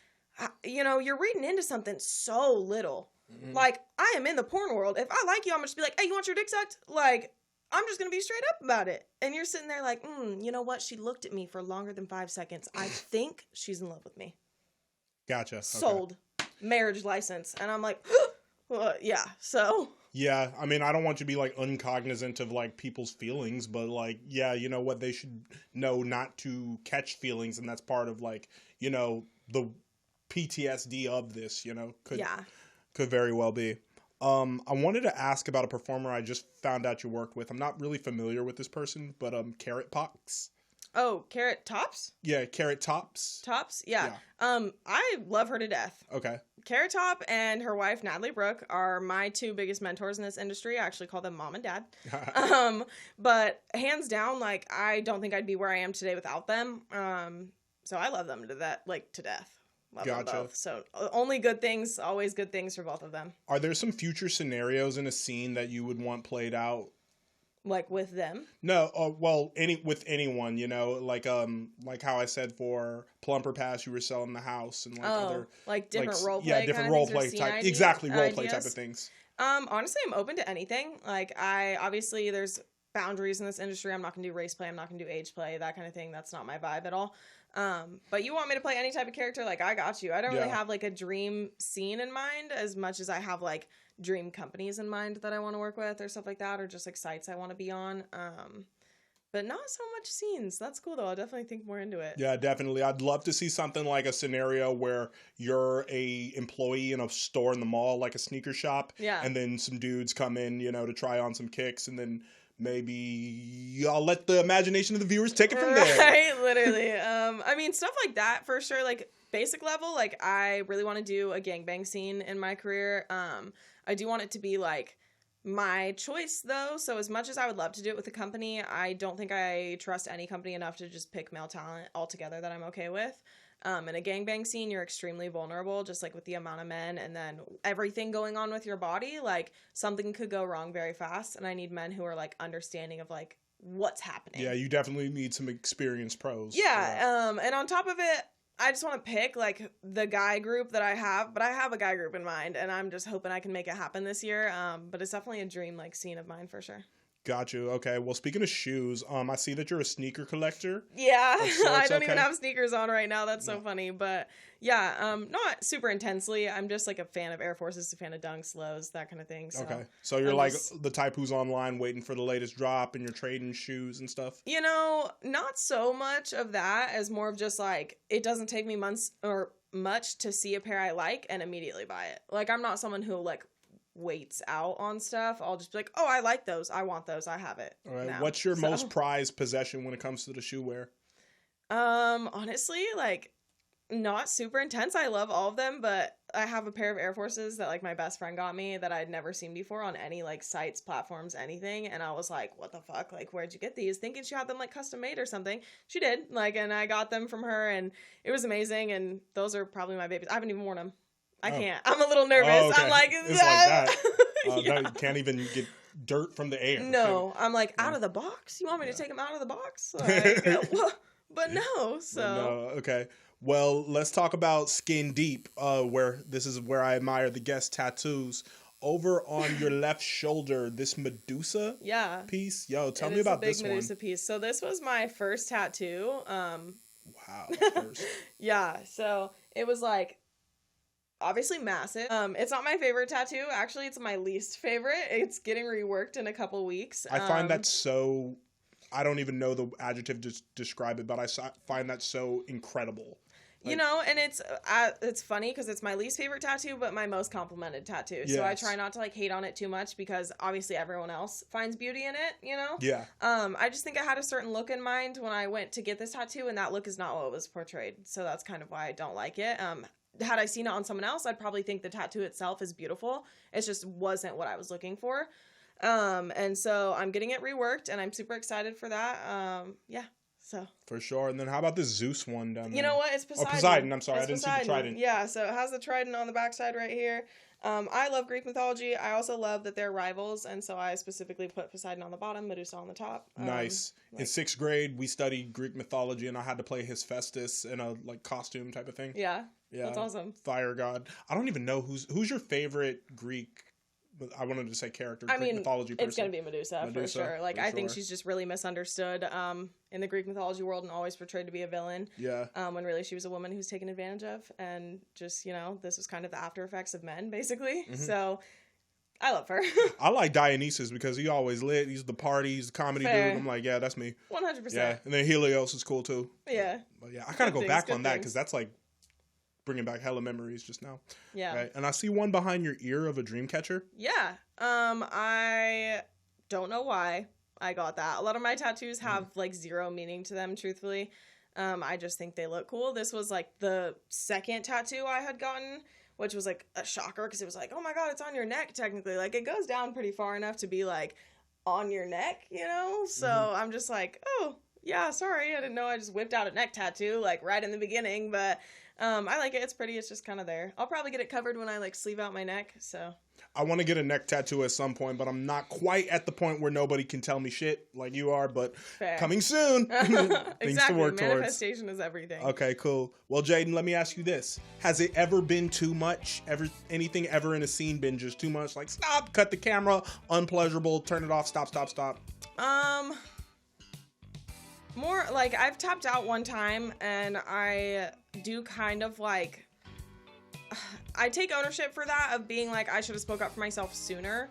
you know, you're reading into something so little. Like I am in the porn world. If I like you, I'm gonna just be like, hey, you want your dick sucked? Like I'm just gonna be straight up about it. And you're sitting there like, you know what? She looked at me for longer than 5 seconds. I think she's in love with me. Gotcha. Okay. Sold. Marriage license. And I'm like, well, yeah, so. Yeah, I mean, I don't want you to be like uncognizant of like people's feelings, but like, yeah, you know what, they should know not to catch feelings, and that's part of like, you know, the PTSD of this, you know, could very well be. I wanted to ask about a performer I just found out you worked with. I'm not really familiar with this person, but Carrot Pox. Oh, Carrot Tops? Yeah, Carrot Tops. Tops? Yeah. I love her to death. Okay. Carrot Top and her wife, Natalie Brooke, are my two biggest mentors in this industry. I actually call them mom and dad. But hands down, like, I don't think I'd be where I am today without them. So I love them to death. Love them both. So only good things, always good things for both of them. Are there some future scenarios in a scene that you would want played out? Like with them? No, well, with anyone, you know, like how I said for Plumper Pass, you were selling the house and like other like different role play, yeah, different role play type, exactly role play type of things. Honestly, I'm open to anything. Like obviously there's boundaries in this industry. I'm not gonna do race play. I'm not gonna do age play, that kind of thing. That's not my vibe at all. But you want me to play any type of character? Like I got you. I don't really have like a dream scene in mind as much as I have like dream companies in mind that I want to work with or stuff like that, or just like sites I want to be on. But not so much scenes. That's cool though. I'll definitely think more into it. Yeah, definitely. I'd love to see something like a scenario where you're a employee in a store in the mall, like a sneaker shop. Yeah. And then some dudes come in, you know, to try on some kicks, and then maybe I'll let the imagination of the viewers take it from there. Right, literally. I mean, stuff like that for sure. Like basic level, like I really want to do a gangbang scene in my career. I do want it to be like my choice though. So as much as I would love to do it with a company, I don't think I trust any company enough to just pick male talent altogether that I'm okay with. In a gangbang scene, you're extremely vulnerable, just like with the amount of men and then everything going on with your body. Like something could go wrong very fast, and I need men who are like understanding of like what's happening. Yeah, you definitely need some experienced pros. Yeah, and on top of it, I just want to pick like the guy group that I have, but I have a guy group in mind, and I'm just hoping I can make it happen this year. But it's definitely a dream like scene of mine for sure. Got you. Okay. Well, speaking of shoes, I see that you're a sneaker collector. Yeah, Sorts, I don't even okay. have sneakers on right now. That's so funny. But yeah, not super intensely. I'm just like a fan of Air Forces, a fan of Dunks, Lows, that kind of thing. So Okay. So you're like the type who's online waiting for the latest drop and you're trading shoes and stuff? You know, not so much of that as more of just like, it doesn't take me months or much to see a pair I like and immediately buy it. Like, I'm not someone who like waits out on stuff. I'll just be like, oh, I like those. I want those. I have it. All right. now. What's your So, most prized possession when it comes to the shoe wear? honestly, like not super intense. I love all of them, but I have a pair of Air Forces that like my best friend got me that I'd never seen before on any like sites, platforms, anything. And I was like, what the fuck? Like, where'd you get these? Thinking she had them like custom made or something. She did. Like, and I got them from her and it was amazing. And those are probably my babies. I haven't even worn them. I can't. I'm a little nervous. Oh, okay. I'm like, it's like that. Yeah. You can't even get dirt from the air. No, I'm like, out of the box? You want me to take them out of the box? Like, but no. So No, okay. Well, let's talk about Skin Deep, where this is where I admire the guest tattoos. Over on your left shoulder, this Medusa piece. Yo, tell me about this one. It is a big Medusa piece. So this was my first tattoo. Wow. First. Yeah. So it was like obviously massive. It's not my favorite tattoo. Actually, it's my least favorite. It's getting reworked in a couple weeks. I find that so. I don't even know the adjective to describe it, but I find that so incredible. You know, and it's funny because it's my least favorite tattoo, but my most complimented tattoo. Yes. So I try not to like hate on it too much because obviously everyone else finds beauty in it, you know? Yeah. I just think I had a certain look in mind when I went to get this tattoo, and that look is not what was portrayed. So that's kind of why I don't like it. Had I seen it on someone else, I'd probably think the tattoo itself is beautiful. It just wasn't what I was looking for. And so I'm getting it reworked, and I'm super excited for that. Yeah. So For sure. And then how about this Zeus one down there? You know what? It's Poseidon. Oh, Poseidon. I'm sorry. It's I didn't Poseidon. see the trident. Yeah, so it has the trident on the backside right here. I love Greek mythology. I also love that they're rivals, and so I specifically put Poseidon on the bottom, Medusa on the top. Nice. In 6th grade, we studied Greek mythology, and I had to play Hephaestus in a like costume type of thing. Yeah. That's awesome. Fire god. I don't even know who's your favorite Greek. I wanted to say character. I Greek mean, mythology person. it's gonna be Medusa for sure. Like I think she's just really misunderstood in the Greek mythology world and always portrayed to be a villain. Yeah. When really she was a woman who's taken advantage of, and just this was kind of the after effects of men, basically. Mm-hmm. So I love her. I like Dionysus because he always lit. He's the party. He's the comedy dude. I'm like, yeah, that's me. 100%. Yeah, and then Helios is cool too. Yeah. But yeah, I kind of go back on that because that's like bringing back hella memories just now. Yeah. Right. And I see one behind your ear of a dream catcher. Yeah. I don't know why I got that. A lot of my tattoos have like zero meaning to them, truthfully. I just think they look cool. This was like the second tattoo I had gotten, which was like a shocker because it was like, oh my God, it's on your neck technically. Like it goes down pretty far enough to be like on your neck, So I'm just like, oh yeah, sorry. I didn't know I just whipped out a neck tattoo like right in the beginning, but I like it. It's pretty. It's just kind of there. I'll probably get it covered when I like sleeve out my neck. So I want to get a neck tattoo at some point, but I'm not quite at the point where nobody can tell me shit like you are, but fair. Coming soon. Things exactly. to work Manifestation is everything. Okay, cool. Well, Jadynn, let me ask you this. Has it ever been too much? Anything ever in a scene been just too much? Like, stop, cut the camera, unpleasurable, turn it off, stop. More like I've tapped out one time, and I do kind of like I take ownership for that of being like I should have spoke up for myself sooner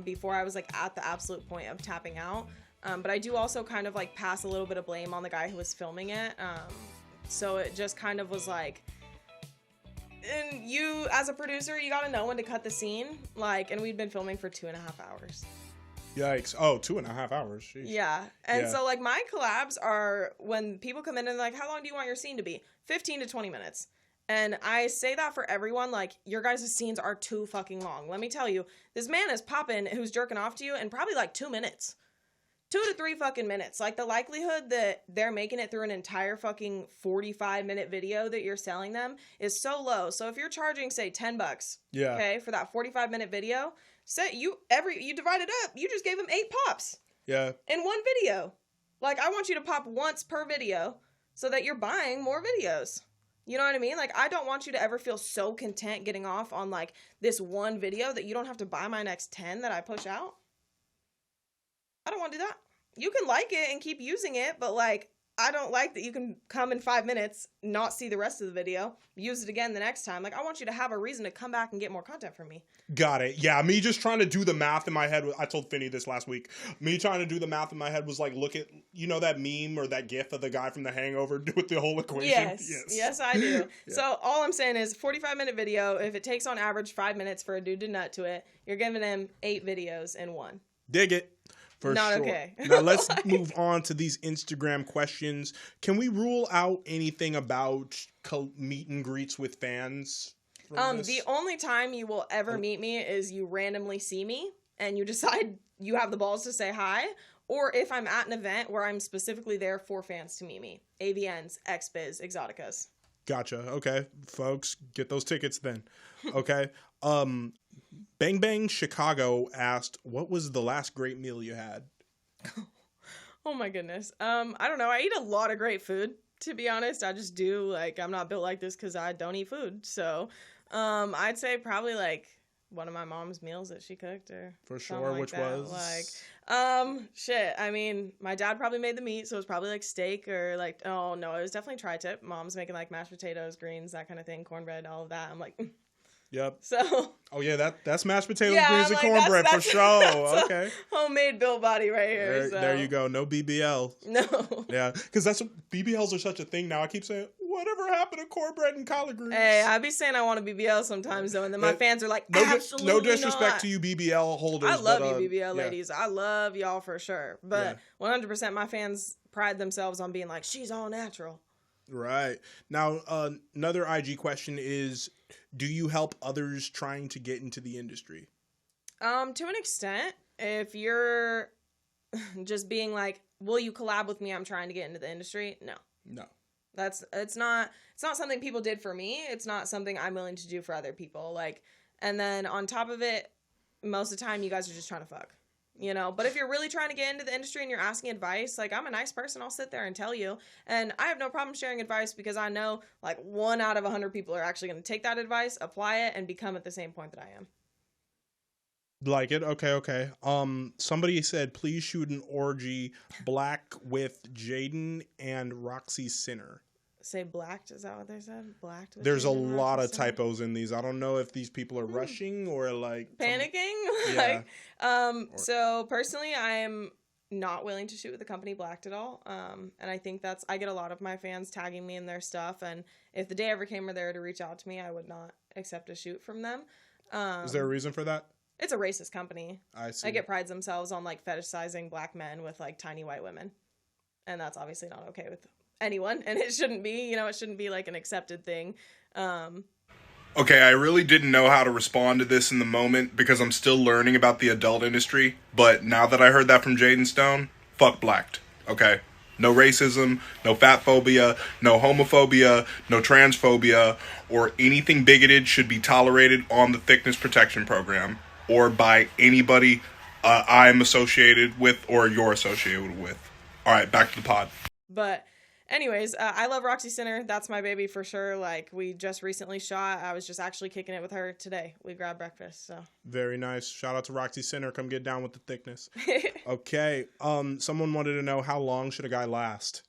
before I was like at the absolute point of tapping out, but I do also kind of like pass a little bit of blame on the guy who was filming it, so it just kind of was like, and you as a producer, you got to know when to cut the scene, like, and we'd been filming for 2.5 hours. Yikes. Oh, 2.5 hours. Sheesh. Yeah. And Yeah. so like my collabs are when people come in and like, how long do you want your scene to be? 15 to 20 minutes. And I say that for everyone, like, your guys' scenes are too fucking long. Let me tell you, this man is popping who's jerking off to you in probably like 2 minutes. 2 to 3 fucking minutes. Like, the likelihood that they're making it through an entire fucking 45-minute video that you're selling them is so low. So if you're charging, say, $10, Yeah. okay, for that 45-minute video, say you divide it up, you just gave them 8 pops Yeah. in one video. Like, I want you to pop once per video so that you're buying more videos. You know what I mean? Like, I don't want you to ever feel so content getting off on, like, this one video that you don't have to buy my next 10 that I push out. I don't want to do that. You can like it and keep using it, but, like, I don't like that you can come in 5 minutes, not see the rest of the video, use it again the next time. Like, I want you to have a reason to come back and get more content from me. Got it. Yeah, me just trying to do the math in my head. I told Finny this last week. Me trying to do the math in my head was like, look at, you know, that meme or that gif of the guy from The Hangover with the whole equation? Yes, I do. Yeah. So all I'm saying is 45-minute video, if it takes on average 5 minutes for a dude to nut to it, you're giving him 8 videos in one. Dig it. For Not sure. okay. Now let's move on to these Instagram questions. Can we rule out anything about meet and greets with fans? The only time you will ever meet me is you randomly see me and you decide you have the balls to say hi, or if I'm at an event where I'm specifically there for fans to meet me. AVNs, XBiz, Exoticas. Gotcha. Okay, folks, get those tickets then. Okay. Bang Bang Chicago asked, what was the last great meal you had? Oh my goodness. I don't know. I eat a lot of great food, to be honest. I just do. Like, I'm not built like this because I don't eat food. So, I'd say probably like one of my mom's meals that she cooked, or for something sure, like which that. was Shit. I mean, my dad probably made the meat, so it was probably like steak or like, oh no, it was definitely tri-tip. Mom's making like mashed potatoes, greens, that kind of thing, cornbread, all of that. I'm like, Yep. So. Oh yeah, that's mashed potatoes, Yeah, greens, and like, cornbread that's for sure. Okay. Homemade built body right here. There you go. No BBL. No. Yeah, because that's what BBLs are such a thing now. I keep saying, whatever happened to cornbread and collard greens? Hey, I be saying I want a BBL sometimes though, and then my fans are like, absolutely no disrespect not. to you BBL holders. I love but, you BBL yeah. ladies. I love y'all for sure. But 100% my fans pride themselves on being like, she's all natural. Right. Now, another IG question is, do you help others trying to get into the industry? To an extent. If you're just being like, will you collab with me? I'm trying to get into the industry. No. It's not something people did for me. It's not something I'm willing to do for other people. Like, and then on top of it, most of the time you guys are just trying to fuck. You know, but if you're really trying to get into the industry and you're asking advice, like, I'm a nice person, I'll sit there and tell you. And I have no problem sharing advice because I know like 1 out of 100 people are actually going to take that advice, apply it, and become at the same point that I am. Like it? Okay. Somebody said, please shoot an orgy black with Jadynn and Roxy Sinner. Say blacked? Is that what they said? Blacked? There's a lot of typos in these. I don't know if these people are rushing or like panicking. Yeah. So personally, I am not willing to shoot with the company Blacked at all. And I think I get a lot of my fans tagging me in their stuff. And if the day ever came where they were to reach out to me, I would not accept a shoot from them. Is there a reason for that? It's a racist company. I see. Like, it prides themselves on like fetishizing black men with like tiny white women. And that's obviously not okay with anyone, and it shouldn't be, it shouldn't be like an accepted thing. Okay, I really didn't know how to respond to this in the moment because I'm still learning about the adult industry, but now that I heard that from Jadynn Stone, fuck Blacked, okay? No racism, no fat phobia, no homophobia, no transphobia, or anything bigoted should be tolerated on the Thiccness protection program or by anybody I'm associated with or you're associated with. All right, back to the pod. But anyways, I love Roxy Sinner. That's my baby for sure. Like, we just recently shot. I was just actually kicking it with her today. We grabbed breakfast, so. Very nice. Shout out to Roxy Sinner. Come get down with the Thiccness. Okay. Someone wanted to know, how long should a guy last?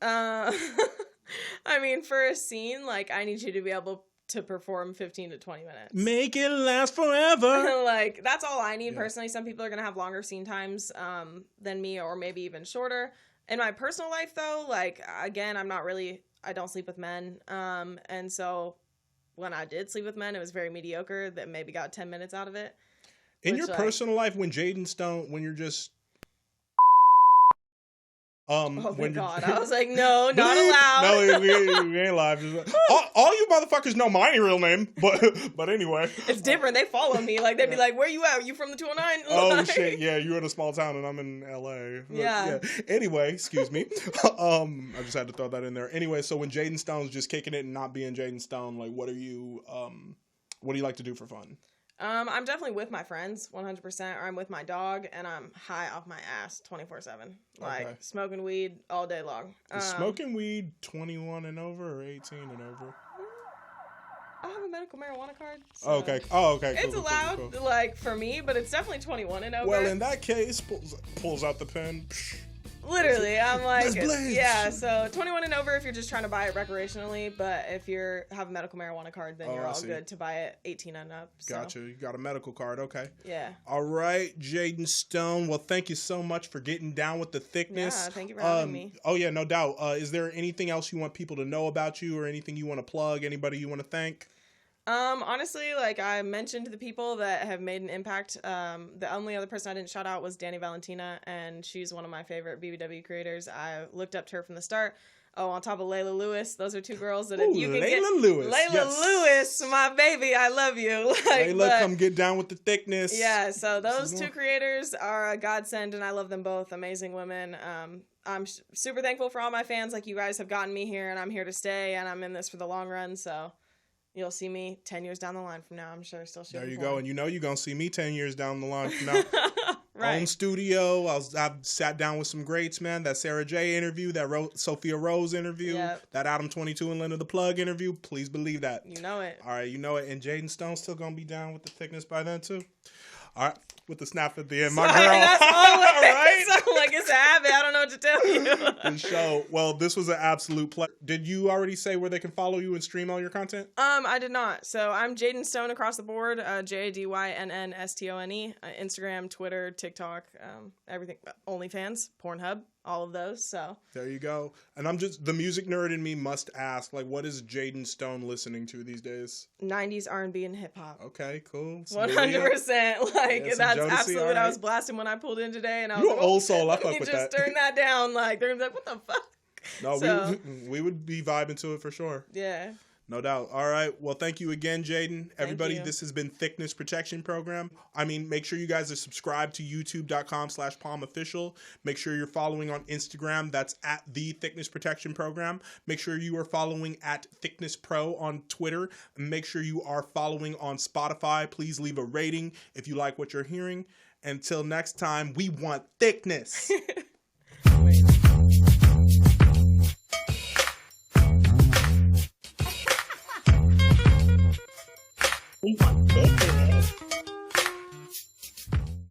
I mean, for a scene, like, I need you to be able to perform 15 to 20 minutes. Make it last forever. Like, that's all I need personally. Some people are going to have longer scene times than me, or maybe even shorter. In my personal life, though, like, again, I don't sleep with men. And so when I did sleep with men, it was very mediocre, that maybe got 10 minutes out of it. In Which, your like- personal life, when Jadynn Stone, when you're just Oh my when you're- god! I was like, no, not Bleep. allowed. No, we ain't live. All you motherfuckers know my real name, but anyway. It's different. They follow me. Like they'd be like, "Where you at? You from the 209?" Oh Like- shit! Yeah, you're in a small town and I'm in LA. But, Yeah. Anyway, excuse me. I just had to throw that in there. Anyway, so when Jadynn Stone's just kicking it and not being Jadynn Stone, like, what do you like to do for fun? I'm definitely with my friends 100%, or I'm with my dog and I'm high off my ass 24/7. Like Okay. smoking weed all day long. Is smoking weed 21 and over or 18 and over? I have a medical marijuana card. So Okay. Oh, okay. Cool, It's cool, allowed, cool, cool. like for me, but it's definitely 21 and over. Well, in that case, pulls out the pen. Literally, I'm like, Let's blaze. yeah. So 21 and over if you're just trying to buy it recreationally, but if you have a medical marijuana card, then Oh, you're I all see. good to buy it 18 and up. So. Gotcha. You got a medical card. Okay. Yeah. All right, Jadynn Stone. Well, thank you so much for getting down with the thickness. Yeah, thank you for having me. Oh yeah, no doubt. Is there anything else you want people to know about you, or anything you want to plug? Anybody you want to thank? Honestly, like I mentioned the people that have made an impact. The only other person I didn't shout out was Danny Valentina, and she's one of my favorite BBW creators. I looked up to her from the start. Oh, on top of Leila Lewis, those are two girls that if you can Leila get Lewis. Leila Yes. Lewis, my baby, I love you. Like, Leila, but- come get down with the thickness. Yeah, so those is two more- creators are a godsend, and I love them both. Amazing women. I'm super thankful for all my fans. Like you guys have gotten me here, and I'm here to stay, and I'm in this for the long run. So you'll see me 10 years down the line from now. I'm sure still shooting. There you for go, it. and you know you're gonna see me 10 years down the line from now. Right. Own studio. I've sat down with some greats, man. That Sarah J interview, that Sophia Rose interview, Yep. that Adam 22 and Linda the Plug interview. Please believe that. You know it. All right, you know it. And Jadynn Stone's still gonna be down with the thickness by then too. All right, with the snap at the end, my Sorry, girl. that's always Right? so, like it's a habit. I don't know what to tell you. The show. Well, this was an absolute pleasure. Did you already say where they can follow you and stream all your content? I did not. So I'm Jadynn Stone across the board. JADYNNSTONE. Instagram, Twitter, TikTok, everything. OnlyFans, Pornhub, all of those. So There you go. And I'm just the music nerd in me must ask, like, what is Jadynn Stone listening to these days? 90s R&B and hip hop. Okay, cool. 100%. Like Yeah, some that's Jodeci, absolutely what I was alright. blasting when I pulled in today, and I was You like, an old soul. I let fuck me with just that. turn that down. Like they're like, what the fuck? No, So- we would be vibing to it for sure. Yeah. No doubt. All right. Well, thank you again, Jadynn. Everybody, you. this has been Thickness Protection Program. I mean, make sure you guys are subscribed to youtube.com/PalmOfficial. Make sure you're following on Instagram. That's at the Thickness Protection Program. Make sure you are following at Thickness Pro on Twitter. And make sure you are following on Spotify. Please leave a rating if you like what you're hearing. Until next time, we want thickness.